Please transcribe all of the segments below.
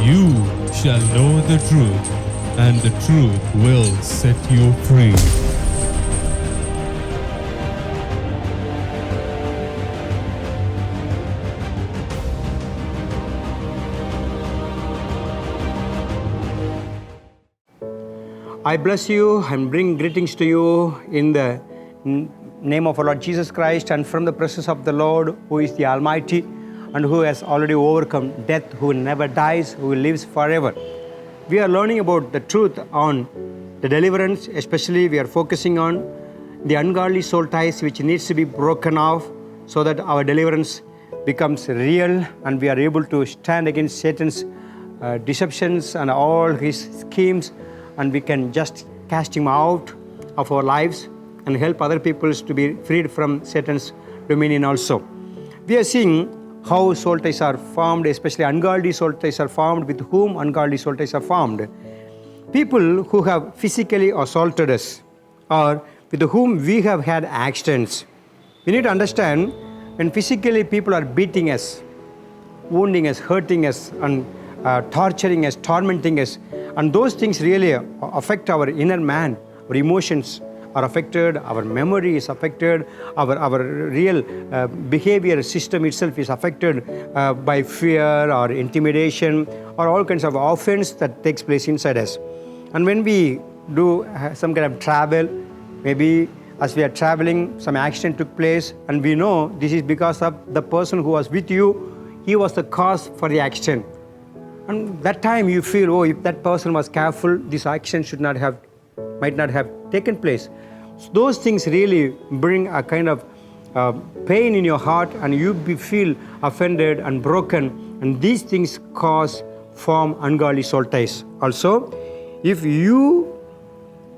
you shall know the truth, and the truth will set you free. I bless you and bring greetings to you in the name of our Lord Jesus Christ and from the presence of the Lord, who is the Almighty and who has already overcome death, who never dies, who lives forever. We are learning about the truth on the deliverance, especially we are focusing on the ungodly soul ties which needs to be broken off so that our deliverance becomes real and we are able to stand against Satan's deceptions and all his schemes, and we can just cast him out of our lives and help other people to be freed from Satan's dominion also. We are seeing how soul ties are formed, especially ungodly soul ties are formed, with whom ungodly soul ties are formed. People who have physically assaulted us or with whom we have had accidents. We need to understand, when physically people are beating us, wounding us, hurting us, and torturing us, tormenting us, and those things really affect our inner man. Our emotions are affected, our memory is affected, our real behavior system itself is affected by fear or intimidation or all kinds of offense that takes place inside us. And when we do some kind of travel, maybe as we are traveling, some accident took place, and we know this is because of the person who was with you, he was the cause for the accident. And that time you feel, oh, if that person was careful, this action might not have taken place. So those things really bring a kind of pain in your heart, and you feel offended and broken, and these things form ungodly soul ties. Also, if you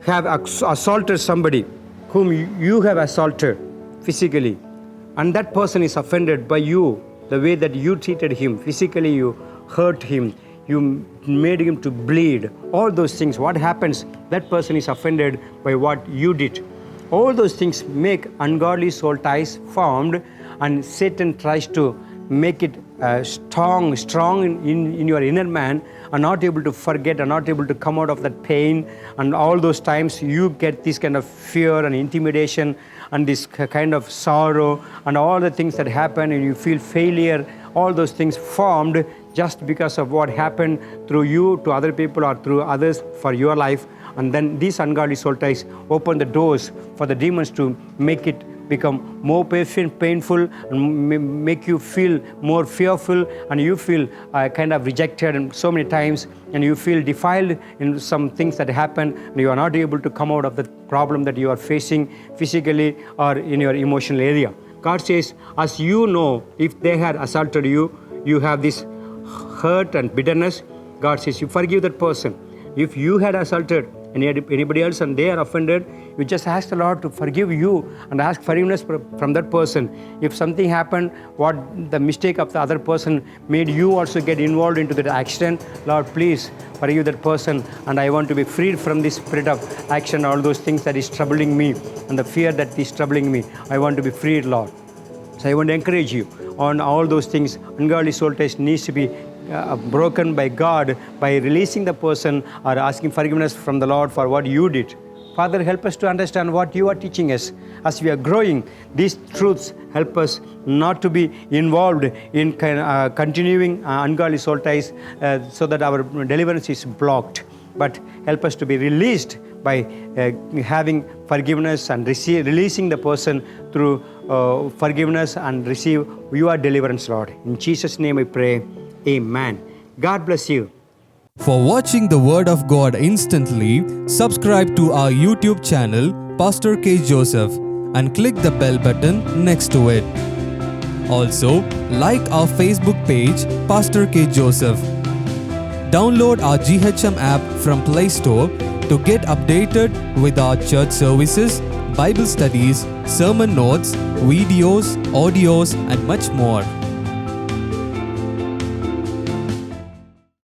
have assaulted somebody whom you have assaulted physically, and that person is offended by you, the way that you treated him, physically you hurt him, you made him to bleed, all those things, what happens? That person is offended by what you did. All those things make ungodly soul ties formed, and Satan tries to make it strong in your inner man, and not able to forget and not able to come out of that pain. And all those times you get this kind of fear and intimidation and this kind of sorrow and all the things that happen, and you feel failure. All those things formed just because of what happened through you to other people or through others for your life. And then these ungodly soul ties open the doors for the demons to make it become more painful and make you feel more fearful, and you feel kind of rejected so many times, and you feel defiled in some things that happen, and you are not able to come out of the problem that you are facing physically or in your emotional area. God says, as you know, if they had assaulted you, you have this hurt and bitterness. God says, you forgive that person. If you had assaulted anybody else and they are offended, you just ask the Lord to forgive you and ask forgiveness from that person. If something happened, what the mistake of the other person made you also get involved into that accident, Lord, please forgive that person, and I want to be freed from this spirit of action, all those things that is troubling me and the fear that is troubling me. I want to be freed, Lord. So I want to encourage you on all those things. Ungodly soul ties needs to be broken by God by releasing the person or asking forgiveness from the Lord for what you did. Father, help us to understand what you are teaching us. As we are growing, these truths help us not to be involved in continuing ungodly soul ties so that our deliverance is blocked, but help us to be released by having forgiveness and releasing the person through forgiveness and receive your deliverance, Lord. In Jesus' name I pray. Amen. God bless you. For watching the Word of God instantly, subscribe to our YouTube channel, Pastor K. Joseph, and click the bell button next to it. Also, like our Facebook page, Pastor K. Joseph. Download our GHM app from Play Store to get updated with our church services, Bible studies, sermon notes, videos, audios, and much more.